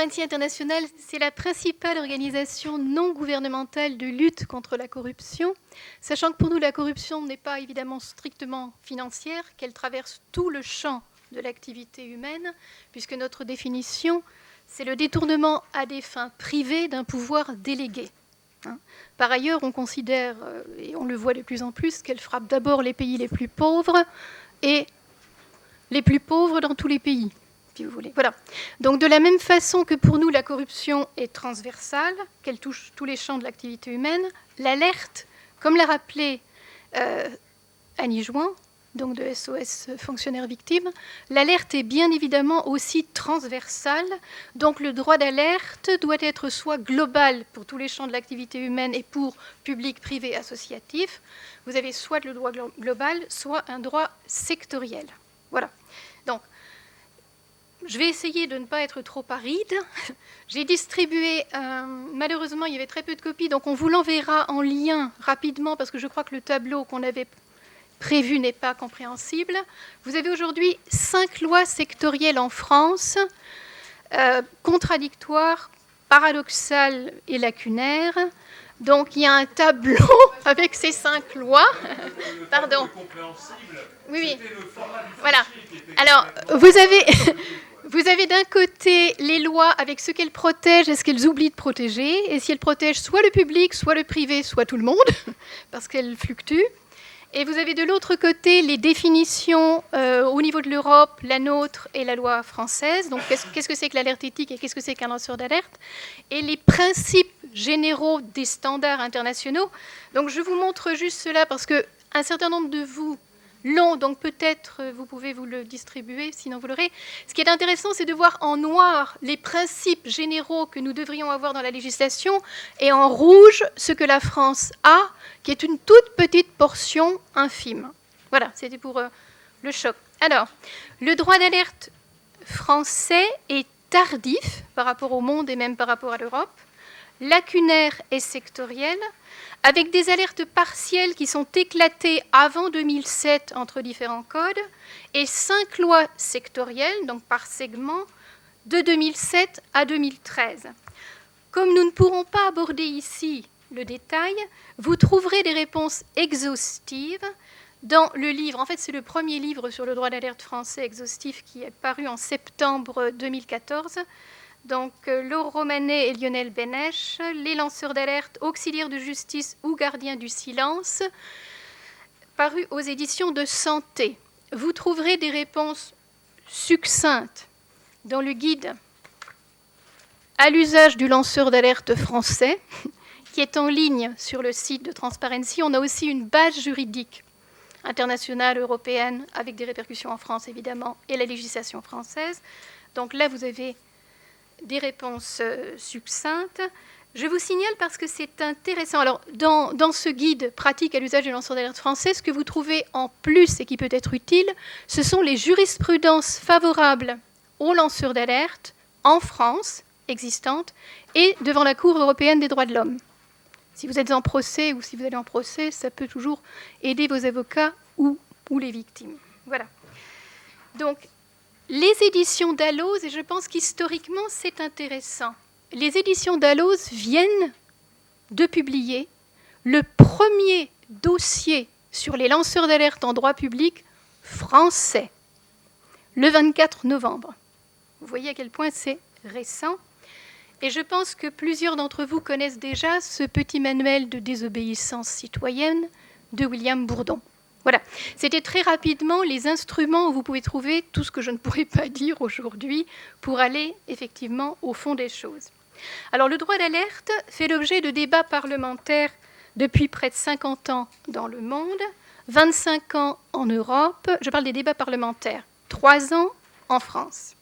Transparency International, c'est la principale organisation non gouvernementale de lutte contre la corruption, sachant que pour nous, la corruption n'est pas évidemment strictement financière, qu'elle traverse tout le champ de l'activité humaine, puisque notre définition, c'est le détournement à des fins privées d'un pouvoir délégué. Par ailleurs, on considère, et on le voit de plus en plus, qu'elle frappe d'abord les pays les plus pauvres et les plus pauvres dans tous les pays, si vous voulez. Voilà. Donc, de la même façon que pour nous, la corruption est transversale, qu'elle touche tous les champs de l'activité humaine, l'alerte, comme l'a rappelé Annie Jouan, donc de SOS Fonctionnaires Victimes, l'alerte est bien évidemment aussi transversale. Donc le droit d'alerte doit être soit global pour tous les champs de l'activité humaine et pour public, privé, associatif. Vous avez soit le droit global, soit un droit sectoriel. Voilà. Donc, je vais essayer de ne pas être trop aride. J'ai distribué, malheureusement, il y avait très peu de copies, donc on vous l'enverra en lien rapidement parce que je crois que le tableau qu'on avait prévu n'est pas compréhensible. Vous avez aujourd'hui 5 lois sectorielles en France, contradictoires, paradoxales et lacunaires. Donc il y a un tableau avec ces 5 lois. Pardon. Oui. Voilà. Alors, vous avez d'un côté les lois avec ce qu'elles protègent et ce qu'elles oublient de protéger, et si elles protègent soit le public, soit le privé, soit tout le monde, parce qu'elles fluctuent. Et vous avez de l'autre côté les définitions au niveau de l'Europe, la nôtre et la loi française. Donc, qu'est-ce que c'est que l'alerte éthique et qu'est-ce que c'est qu'un lanceur d'alerte? Et les principes généraux des standards internationaux. Donc, je vous montre juste cela parce qu'un certain nombre de vous l'ont, donc peut-être vous pouvez vous le distribuer, sinon vous l'aurez. Ce qui est intéressant, c'est de voir en noir les principes généraux que nous devrions avoir dans la législation et en rouge ce que la France a, qui est une toute petite portion infime. Voilà, c'était pour le choc. Alors, le droit d'alerte français est tardif par rapport au monde et même par rapport à l'Europe, lacunaire et sectoriel, avec des alertes partielles qui sont éclatées avant 2007 entre différents codes, et 5 lois sectorielles, donc par segment, de 2007 à 2013. Comme nous ne pourrons pas aborder ici le détail, vous trouverez des réponses exhaustives dans le livre. En fait, c'est le premier livre sur le droit d'alerte français exhaustif qui est paru en septembre 2014. Donc, Laure Romanet et Lionel Bénèche, les lanceurs d'alerte, auxiliaires de justice ou gardiens du silence, paru aux éditions de Santé. Vous trouverez des réponses succinctes dans le guide à l'usage du lanceur d'alerte français, qui est en ligne sur le site de Transparency. On a aussi une base juridique internationale, européenne, avec des répercussions en France, évidemment, et la législation française. Donc là, vous avez des réponses succinctes. Je vous signale parce que c'est intéressant. Alors, dans ce guide pratique à l'usage du lanceur d'alerte français, ce que vous trouvez en plus et qui peut être utile, ce sont les jurisprudences favorables aux lanceurs d'alerte en France, existantes, et devant la Cour européenne des droits de l'homme. Si vous êtes en procès ou si vous allez en procès, ça peut toujours aider vos avocats ou les victimes. Voilà. Donc, les éditions Dalloz, et je pense qu'historiquement, c'est intéressant. Les éditions Dalloz viennent de publier le premier dossier sur les lanceurs d'alerte en droit public français, le 24 novembre. Vous voyez à quel point c'est récent. Et je pense que plusieurs d'entre vous connaissent déjà ce petit manuel de désobéissance citoyenne de William Bourdon. Voilà, c'était très rapidement les instruments où vous pouvez trouver tout ce que je ne pourrais pas dire aujourd'hui pour aller effectivement au fond des choses. Alors le droit d'alerte fait l'objet de débats parlementaires depuis près de 50 ans dans le monde, 25 ans en Europe, je parle des débats parlementaires, 3 ans en France.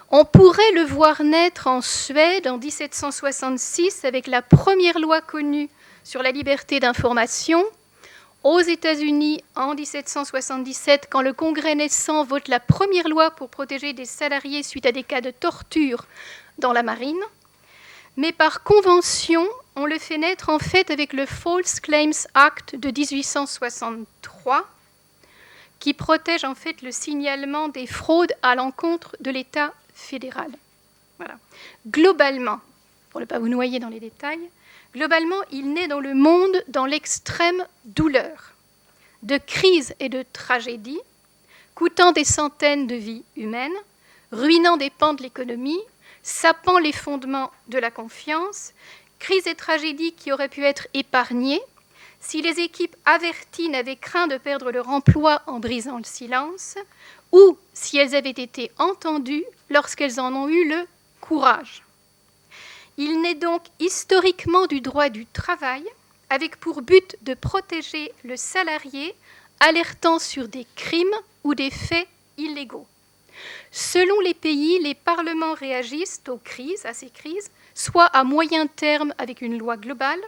On pourrait le voir naître en Suède en 1766 avec la première loi connue sur la liberté d'information, aux États-Unis en 1777, quand le Congrès naissant vote la première loi pour protéger des salariés suite à des cas de torture dans la marine. Mais par convention, on le fait naître en fait avec le False Claims Act de 1863, qui protège en fait le signalement des fraudes à l'encontre de l'État fédéral. Voilà. Globalement, pour ne pas vous noyer dans les détails, globalement, il naît dans le monde dans l'extrême douleur, de crise et de tragédie, coûtant des centaines de vies humaines, ruinant des pans de l'économie, sapant les fondements de la confiance, crise et tragédie qui auraient pu être épargnées si les équipes averties n'avaient craint de perdre leur emploi en brisant le silence, ou si elles avaient été entendues lorsqu'elles en ont eu le courage. Il naît donc historiquement du droit du travail, avec pour but de protéger le salarié, alertant sur des crimes ou des faits illégaux. Selon les pays, les parlements réagissent à ces crises, soit à moyen terme avec une loi globale,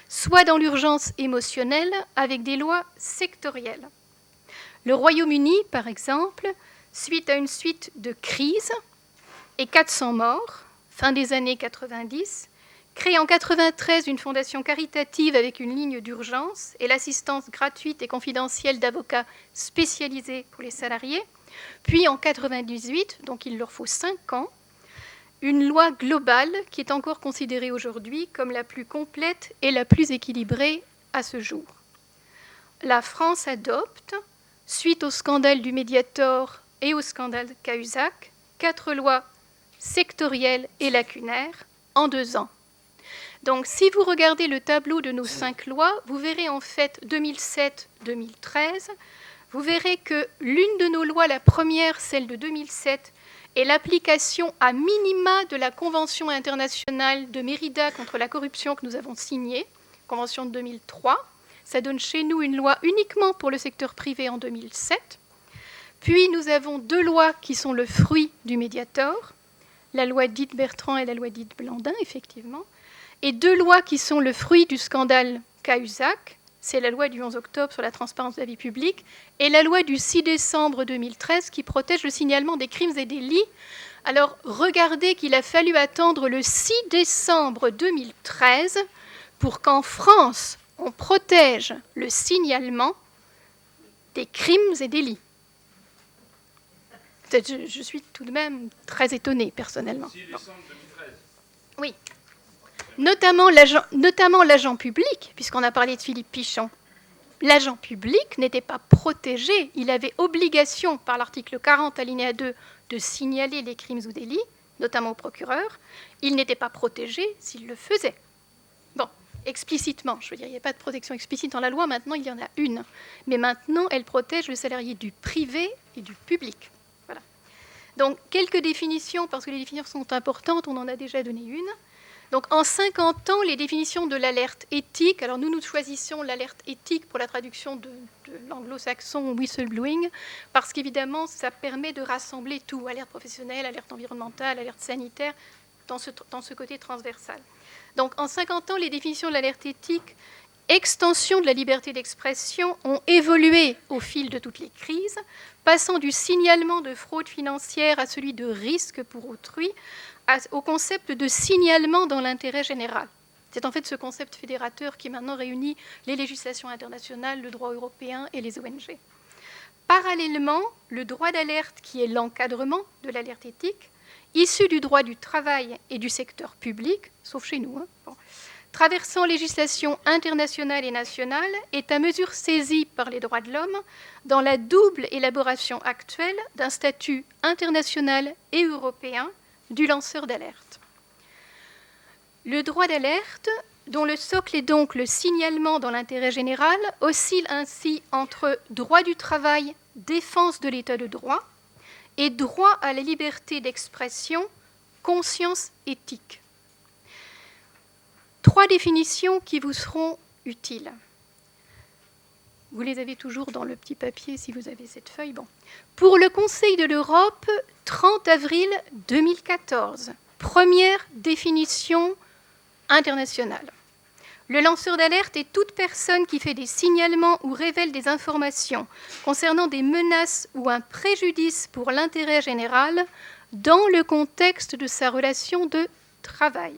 soit dans l'urgence émotionnelle avec des lois sectorielles. Le Royaume-Uni, par exemple, suite à une suite de crises et 400 morts, fin des années 90, crée en 1993 une fondation caritative avec une ligne d'urgence et l'assistance gratuite et confidentielle d'avocats spécialisés pour les salariés. Puis en 1998, donc il leur faut 5 ans, une loi globale qui est encore considérée aujourd'hui comme la plus complète et la plus équilibrée à ce jour. La France adopte, suite au scandale du Mediator et au scandale Cahuzac, 4 lois sectorielles et lacunaires en 2 ans. Donc si vous regardez le tableau de nos 5 lois, vous verrez en fait 2007-2013, vous verrez que l'une de nos lois, la première, celle de 2007, est l'application à minima de la Convention internationale de Mérida contre la corruption que nous avons signée, Convention de 2003. Ça donne chez nous une loi uniquement pour le secteur privé en 2007. Puis nous avons 2 lois qui sont le fruit du Mediator, la loi dite Bertrand et la loi dite Blandin, effectivement, et 2 lois qui sont le fruit du scandale Cahuzac, c'est la loi du 11 octobre sur la transparence de la vie publique et la loi du 6 décembre 2013 qui protège le signalement des crimes et délits. Alors, regardez qu'il a fallu attendre le 6 décembre 2013 pour qu'en France, on protège le signalement des crimes et délits. Je suis tout de même très étonnée, personnellement. 6 décembre 2013. Oui. Notamment l'agent public, puisqu'on a parlé de Philippe Pichon. L'agent public n'était pas protégé. Il avait obligation, par l'article 40, alinéa 2, de signaler les crimes ou délits, notamment au procureur. Il n'était pas protégé s'il le faisait. Bon, explicitement, je veux dire, il n'y a pas de protection explicite dans la loi, maintenant il y en a une. Mais maintenant, elle protège le salarié du privé et du public. Voilà. Donc, quelques définitions, parce que les définitions sont importantes, on en a déjà donné une. Donc, en 50 ans, les définitions de l'alerte éthique, alors nous choisissons l'alerte éthique pour la traduction de l'anglo-saxon whistleblowing, parce qu'évidemment, ça permet de rassembler tout, alerte professionnelle, alerte environnementale, alerte sanitaire, dans ce côté transversal. Donc, en 50 ans, les définitions de l'alerte éthique, extension de la liberté d'expression, ont évolué au fil de toutes les crises, passant du signalement de fraude financière à celui de risque pour autrui, au concept de signalement dans l'intérêt général. C'est en fait ce concept fédérateur qui maintenant réunit les législations internationales, le droit européen et les ONG. Parallèlement, le droit d'alerte, qui est l'encadrement de l'alerte éthique, issu du droit du travail et du secteur public, sauf chez nous, traversant législation internationale et nationale, est à mesure saisie par les droits de l'homme dans la double élaboration actuelle d'un statut international et européen du lanceur d'alerte. Le droit d'alerte, dont le socle est donc le signalement dans l'intérêt général, oscille ainsi entre droit du travail, défense de l'état de droit, et droit à la liberté d'expression, conscience éthique. 3 définitions qui vous seront utiles. Vous les avez toujours dans le petit papier si vous avez cette feuille. Bon. Pour le Conseil de l'Europe, 30 avril 2014, première définition internationale. Le lanceur d'alerte est toute personne qui fait des signalements ou révèle des informations concernant des menaces ou un préjudice pour l'intérêt général dans le contexte de sa relation de travail.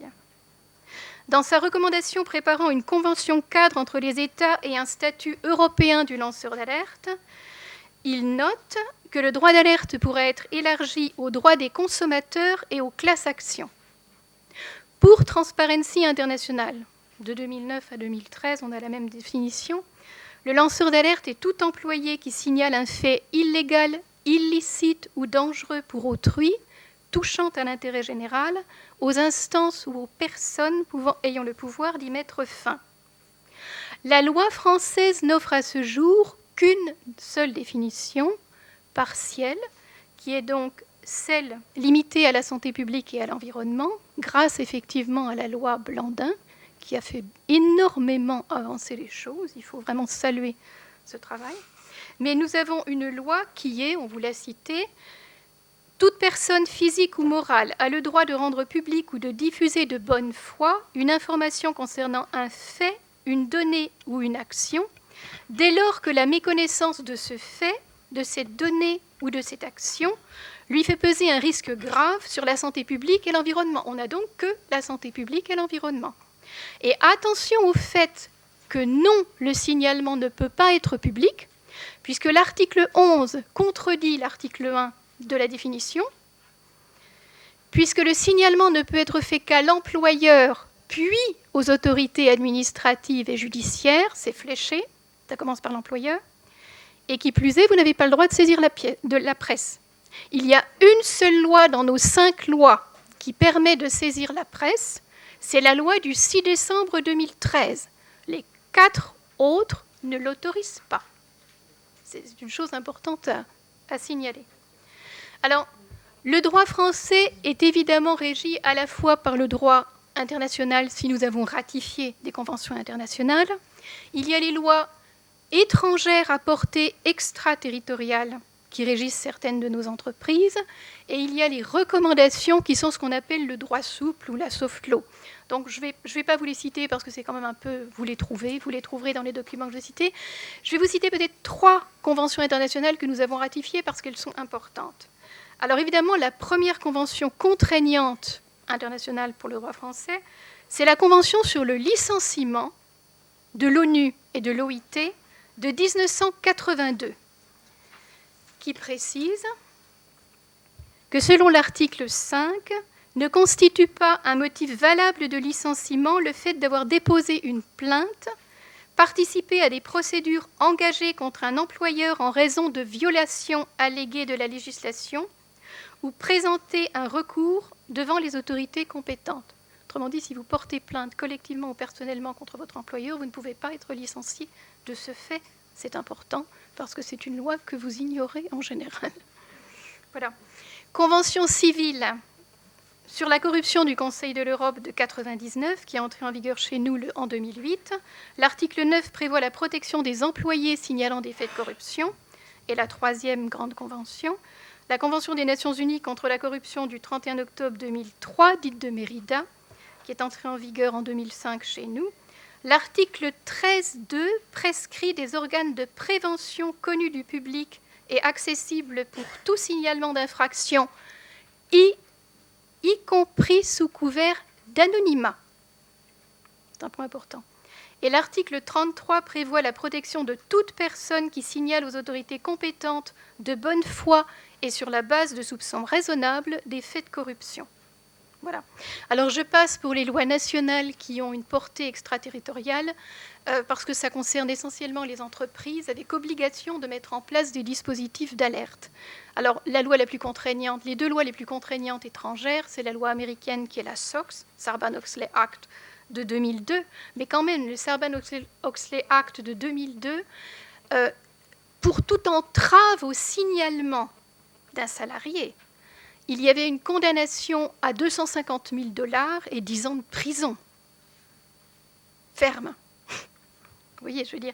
Dans sa recommandation préparant une convention cadre entre les États et un statut européen du lanceur d'alerte, il note que le droit d'alerte pourrait être élargi aux droits des consommateurs et aux classes actions. Pour Transparency International, de 2009 à 2013, on a la même définition. Le lanceur d'alerte est tout employé qui signale un fait illégal, illicite ou dangereux pour autrui, touchant à l'intérêt général, aux instances ou aux personnes ayant le pouvoir d'y mettre fin. La loi française n'offre à ce jour qu'une seule définition, partielle, qui est donc celle limitée à la santé publique et à l'environnement, grâce effectivement à la loi Blandin, qui a fait énormément avancer les choses. Il faut vraiment saluer ce travail. Mais nous avons une loi qui est, on vous l'a cité, toute personne physique ou morale a le droit de rendre public ou de diffuser de bonne foi une information concernant un fait, une donnée ou une action, dès lors que la méconnaissance de ce fait, de cette donnée ou de cette action lui fait peser un risque grave sur la santé publique et l'environnement. On n'a donc que la santé publique et l'environnement. Et attention au fait que non, le signalement ne peut pas être public, puisque l'article 11 contredit l'article 1 de la définition, puisque le signalement ne peut être fait qu'à l'employeur, puis aux autorités administratives et judiciaires, c'est fléché, ça commence par l'employeur, et qui plus est, vous n'avez pas le droit de saisir la presse. Il y a une seule loi dans nos 5 lois qui permet de saisir la presse, c'est la loi du 6 décembre 2013. Les 4 autres ne l'autorisent pas. C'est une chose importante à signaler. Alors, le droit français est évidemment régi à la fois par le droit international, si nous avons ratifié des conventions internationales. Il y a les lois étrangères à portée extraterritoriale qui régissent certaines de nos entreprises, et il y a les recommandations qui sont ce qu'on appelle le droit souple ou la soft law. Donc je vais pas vous les citer parce que c'est quand même un peu, vous les trouverez dans les documents que je vais citer. Je vais vous citer peut-être 3 conventions internationales que nous avons ratifiées parce qu'elles sont importantes. Alors évidemment, la première convention contraignante internationale pour le droit français, c'est la convention sur le licenciement de l'ONU et de l'OIT de 1982, qui précise que selon l'article 5, ne constitue pas un motif valable de licenciement le fait d'avoir déposé une plainte, participé à des procédures engagées contre un employeur en raison de violations alléguées de la législation ou présenter un recours devant les autorités compétentes. Autrement dit, si vous portez plainte collectivement ou personnellement contre votre employeur, vous ne pouvez pas être licencié de ce fait. C'est important parce que c'est une loi que vous ignorez en général. Voilà. Convention civile sur la corruption du Conseil de l'Europe de 1999, qui est entrée en vigueur chez nous en 2008. L'article 9 prévoit la protection des employés signalant des faits de corruption. Et la 3e grande convention, la Convention des Nations Unies contre la corruption du 31 octobre 2003, dite de Mérida, qui est entrée en vigueur en 2005 chez nous. L'article 13.2 prescrit des organes de prévention connus du public et accessibles pour tout signalement d'infraction, y compris sous couvert d'anonymat. C'est un point important. Et l'article 33 prévoit la protection de toute personne qui signale aux autorités compétentes de bonne foi et sur la base de soupçons raisonnables des faits de corruption. Voilà. Alors je passe pour les lois nationales qui ont une portée extraterritoriale, parce que ça concerne essentiellement les entreprises avec obligation de mettre en place des dispositifs d'alerte. Alors la loi la plus contraignante, les 2 lois les plus contraignantes étrangères, c'est la loi américaine qui est la SOX, Sarbanes-Oxley Act de 2002, mais quand même le Sarbanes-Oxley Act de 2002, pour toute entrave au signalement d'un salarié, il y avait une condamnation à 250 000 $ et 10 ans de prison. Ferme. Vous voyez, je veux dire.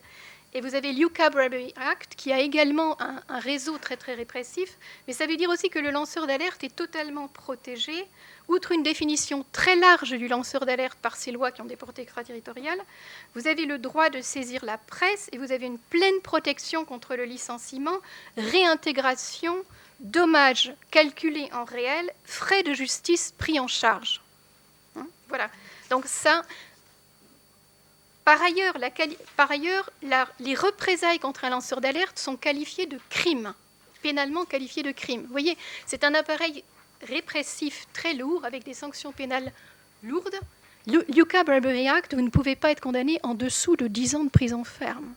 Et vous avez l'UCA Bribery Act, qui a également un réseau très, très répressif. Mais ça veut dire aussi que le lanceur d'alerte est totalement protégé. Outre une définition très large du lanceur d'alerte par ces lois qui ont des portées extraterritoriales, vous avez le droit de saisir la presse et vous avez une pleine protection contre le licenciement, réintégration, dommages calculés en réel, frais de justice pris en charge. Voilà. Donc ça, Par ailleurs, les représailles contre un lanceur d'alerte sont qualifiées de crimes, pénalement qualifiées de crimes. Vous voyez, c'est un appareil répressif très lourd, avec des sanctions pénales lourdes. Yucca Bribery Act, vous ne pouvez pas être condamné en dessous de 10 ans de prison ferme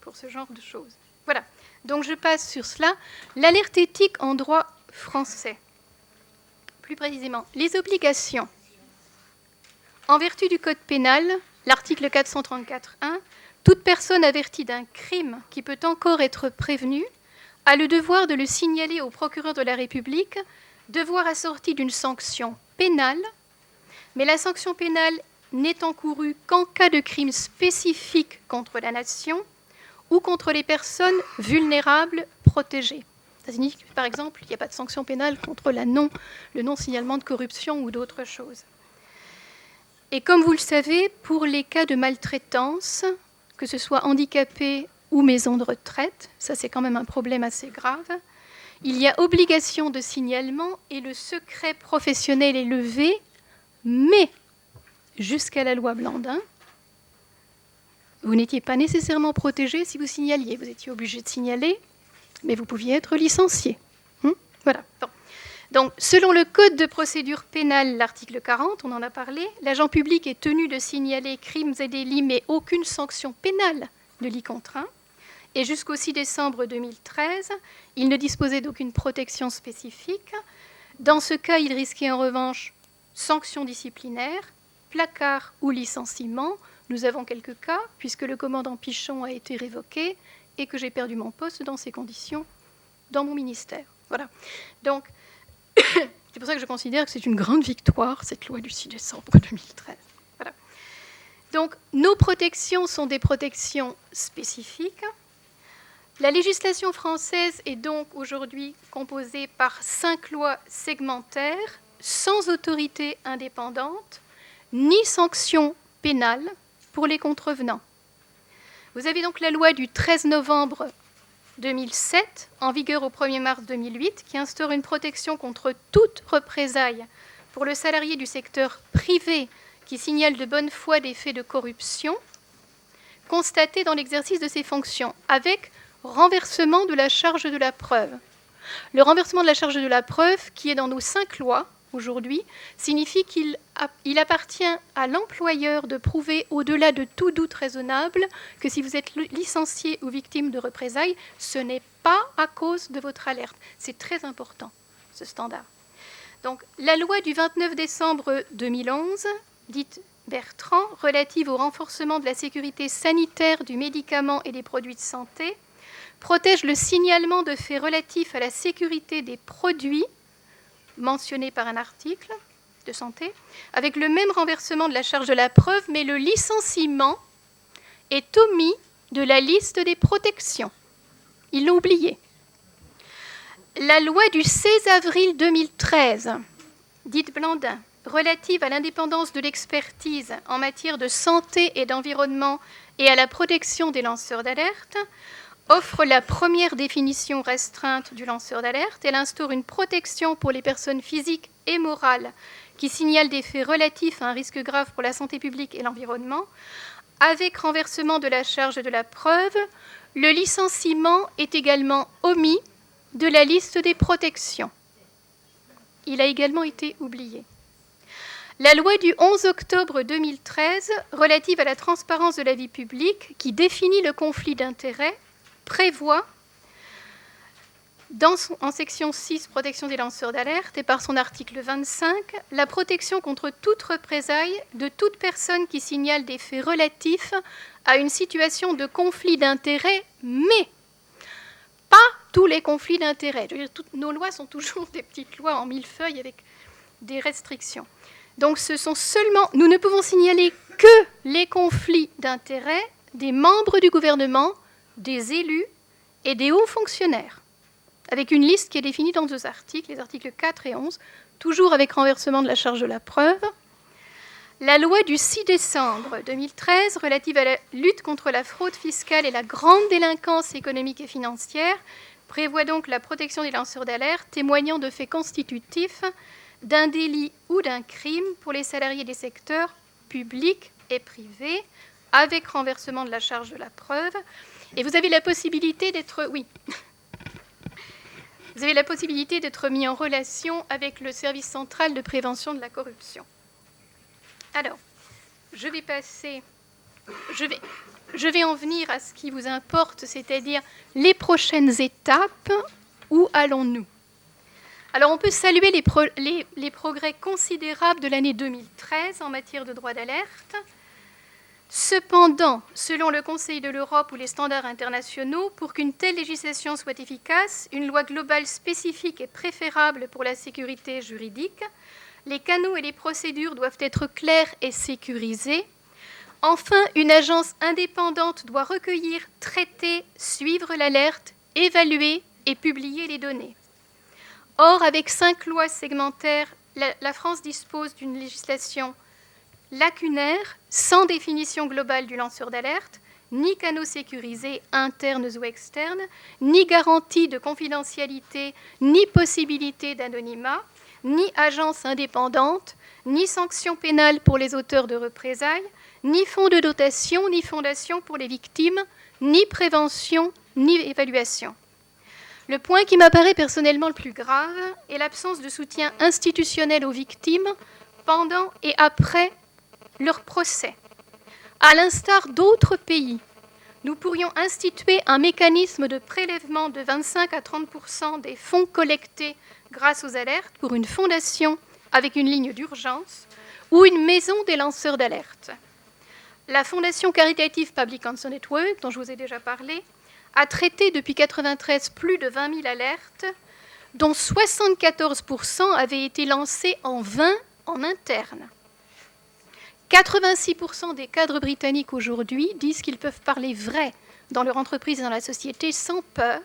pour ce genre de choses. Voilà, donc je passe sur cela. L'alerte éthique en droit français. Plus précisément, les obligations. En vertu du Code pénal, l'article 434.1, toute personne avertie d'un crime qui peut encore être prévenu a le devoir de le signaler au procureur de la République, devoir assorti d'une sanction pénale, mais la sanction pénale n'est encourue qu'en cas de crime spécifique contre la nation ou contre les personnes vulnérables protégées. Ça signifie que, par exemple, il n'y a pas de sanction pénale contre le non-signalement de corruption ou d'autres choses. Et comme vous le savez, pour les cas de maltraitance, que ce soit handicapés ou maison de retraite, ça c'est quand même un problème assez grave, il y a obligation de signalement et le secret professionnel est levé, mais jusqu'à la loi Blandin, vous n'étiez pas nécessairement protégé si vous signaliez. Vous étiez obligé de signaler, mais vous pouviez être licencié. Voilà. Bon. Donc, selon le Code de procédure pénale, l'article 40, on en a parlé, l'agent public est tenu de signaler crimes et délits, mais aucune sanction pénale ne l'y contraint. Et jusqu'au 6 décembre 2013, il ne disposait d'aucune protection spécifique. Dans ce cas, il risquait en revanche sanction disciplinaire, placard ou licenciement. Nous avons quelques cas, puisque le commandant Pichon a été révoqué et que j'ai perdu mon poste dans ces conditions dans mon ministère. Voilà. Donc, c'est pour ça que je considère que c'est une grande victoire, cette loi du 6 décembre 2013. Voilà. Donc, nos protections sont des protections spécifiques. La législation française est donc aujourd'hui composée par 5 lois segmentaires, sans autorité indépendante, ni sanction pénale pour les contrevenants. Vous avez donc la loi du 13 novembre 2007, en vigueur au 1er mars 2008, qui instaure une protection contre toute représaille pour le salarié du secteur privé qui signale de bonne foi des faits de corruption constatés dans l'exercice de ses fonctions, avec renversement de la charge de la preuve. Le renversement de la charge de la preuve, qui est dans nos 5 lois aujourd'hui, signifie qu'il appartient à l'employeur de prouver au-delà de tout doute raisonnable que si vous êtes licencié ou victime de représailles, ce n'est pas à cause de votre alerte. C'est très important, ce standard. Donc, la loi du 29 décembre 2011, dite Bertrand, relative au renforcement de la sécurité sanitaire du médicament et des produits de santé, protège le signalement de faits relatifs à la sécurité des produits mentionnés par un article de santé, avec le même renversement de la charge de la preuve, mais le licenciement est omis de la liste des protections. Ils l'ont oublié. La loi du 16 avril 2013, dite Blandin, relative à l'indépendance de l'expertise en matière de santé et d'environnement et à la protection des lanceurs d'alerte, offre la première définition restreinte du lanceur d'alerte. Elle instaure une protection pour les personnes physiques et morales qui signalent des faits relatifs à un risque grave pour la santé publique et l'environnement, avec renversement de la charge de la preuve. Le licenciement est également omis de la liste des protections. Il a également été oublié. La loi du 11 octobre 2013 relative à la transparence de la vie publique, qui définit le conflit d'intérêts, prévoit, en section 6, protection des lanceurs d'alerte, et par son article 25, la protection contre toute représaille de toute personne qui signale des faits relatifs à une situation de conflit d'intérêts, mais pas tous les conflits d'intérêts. Toutes nos lois sont toujours des petites lois en millefeuille avec des restrictions. Donc nous ne pouvons signaler que les conflits d'intérêts des membres du gouvernement, des élus et des hauts fonctionnaires, avec une liste qui est définie dans 2 articles, les articles 4 et 11, toujours avec renversement de la charge de la preuve. La loi du 6 décembre 2013 relative à la lutte contre la fraude fiscale et la grande délinquance économique et financière prévoit donc la protection des lanceurs d'alerte témoignant de faits constitutifs d'un délit ou d'un crime pour les salariés des secteurs publics est privé, avec renversement de la charge de la preuve. Et vous avez la possibilité d'être... Oui. Vous avez la possibilité d'être mis en relation avec le service central de prévention de la corruption. Alors, je vais en venir à ce qui vous importe, c'est-à-dire les prochaines étapes. Où allons-nous? Alors, on peut saluer les progrès considérables de l'année 2013 en matière de droit d'alerte. Cependant, selon le Conseil de l'Europe ou les standards internationaux, pour qu'une telle législation soit efficace, une loi globale spécifique est préférable pour la sécurité juridique. Les canaux et les procédures doivent être clairs et sécurisés. Enfin, une agence indépendante doit recueillir, traiter, suivre l'alerte, évaluer et publier les données. Or, avec 5 lois segmentaires, la France dispose d'une législation lacunaire, sans définition globale du lanceur d'alerte, ni canaux sécurisés internes ou externes, ni garantie de confidentialité, ni possibilité d'anonymat, ni agence indépendante, ni sanction pénale pour les auteurs de représailles, ni fonds de dotation, ni fondation pour les victimes, ni prévention, ni évaluation. Le point qui m'apparaît personnellement le plus grave est l'absence de soutien institutionnel aux victimes pendant et après leur procès. À l'instar d'autres pays, nous pourrions instituer un mécanisme de prélèvement de 25 à 30% des fonds collectés grâce aux alertes pour une fondation avec une ligne d'urgence ou une maison des lanceurs d'alerte. La fondation caritative Public Answer Network, dont je vous ai déjà parlé, a traité depuis 1993 plus de 20 000 alertes, dont 74% avaient été lancées en vain en interne. 86% des cadres britanniques aujourd'hui disent qu'ils peuvent parler vrai dans leur entreprise et dans la société sans peur,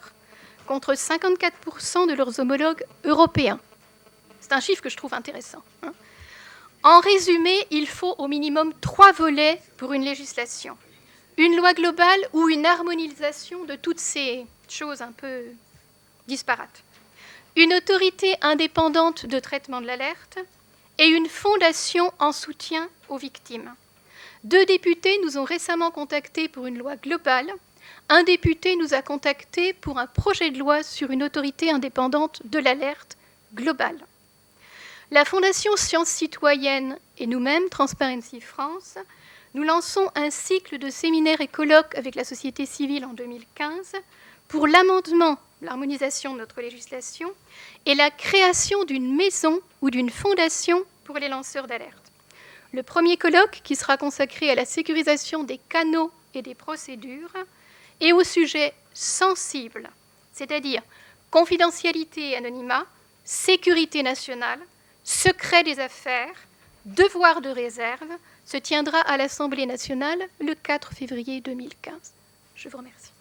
contre 54% de leurs homologues européens. C'est un chiffre que je trouve intéressant. En résumé, il faut au minimum 3 volets pour une législation. Une loi globale ou une harmonisation de toutes ces choses un peu disparates. Une autorité indépendante de traitement de l'alerte et une fondation en soutien aux victimes. 2 députés nous ont récemment contactés pour une loi globale. Un député nous a contactés pour un projet de loi sur une autorité indépendante de l'alerte globale. La Fondation Sciences Citoyennes et nous-mêmes, Transparency France, nous lançons un cycle de séminaires et colloques avec la société civile en 2015 pour l'amendement, l'harmonisation de notre législation et la création d'une maison ou d'une fondation pour les lanceurs d'alerte. Le premier colloque, qui sera consacré à la sécurisation des canaux et des procédures, et au sujet sensible, c'est-à-dire confidentialité et anonymat, sécurité nationale, secret des affaires, devoir de réserve, se tiendra à l'Assemblée nationale le 4 février 2015. Je vous remercie.